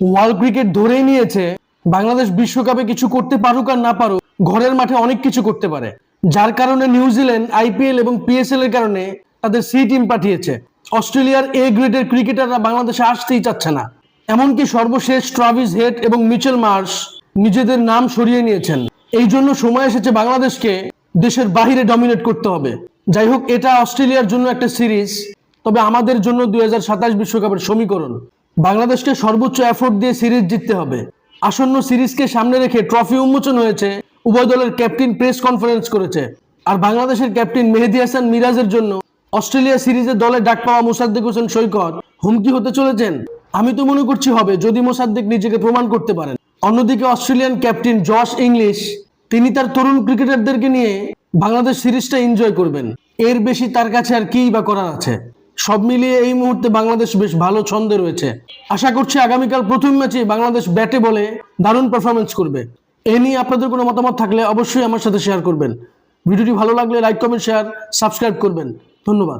World cricket ধরেই নিয়েছে বাংলাদেশ বিশ্বকাপে কিছু করতে পারুক আর না পারুক, ঘরের মাঠে অনেক কিছু করতে পারে। যার কারণে নিউজিল্যান্ড আইপিএল এবং পিএসএল এর কারণে তাদের সি টিম পাঠিয়েছে। অস্ট্রেলিয়ার এ গ্রেডের ক্রিকেটাররা বাংলাদেশে আসতেই চাচ্ছে না। এমনকি সর্বশেষ ট্রাভিস হেড এবং মিচেল মার্শ নিজেদের নাম সরিয়ে নিয়েছেন। এই জন্য সময় এসেছে বাংলাদেশকে দেশের বাহিরে ডমিনেট করতে হবে। যাই হোক, এটা অস্ট্রেলিয়ার জন্য একটা সিরিজ, তবে আমাদের জন্য 2027 বিশ্বকাপের সমীকরণ। বাংলাদেশকে সর্বোচ্চ এফোর্ট দিয়ে সিরিজ জিততে হবে। আসন্ন সিরিজকে সামনে রেখে ট্রফি উন্মোচন হয়েছে, উভয় দলের ক্যাপ্টেন প্রেস কনফারেন্স করেছে। আর বাংলাদেশের ক্যাপ্টেন মেহেদী হাসান মিরাজের জন্য অস্ট্রেলিয়া সিরিজে দলে ডাক পাওয়া মোসাদ্দেক হোসেন সৈকত হুমকি হতে চলেছেন। আমি তো মনে করছি হবে, যদি মোসাদ্দেক নিজেকে প্রমাণ করতে পারেন। অন্যদিকে অস্ট্রেলিয়ান ক্যাপ্টেন জশ ইংলিশ, তিনি তার তরুণ ক্রিকেটারদেরকে নিয়ে বাংলাদেশ সিরিজটা এনজয় করবেন। এর বেশি তার কাছে আর কিই বা করার আছে। সব মিলিয়ে এই মুহূর্তে বাংলাদেশ বেশ ভালো ছন্দে রয়েছে। আশা করছি আগামীকাল প্রথম ম্যাচে বাংলাদেশ ব্যাটে বলে দারুণ পারফরমেন্স করবে। এ নিয়ে আপনাদের কোনো মতামত থাকলে অবশ্যই আমার সাথে শেয়ার করবেন। ভিডিওটি ভালো লাগলে লাইক, কমেন্ট, শেয়ার, সাবস্ক্রাইব করবেন। ধন্যবাদ।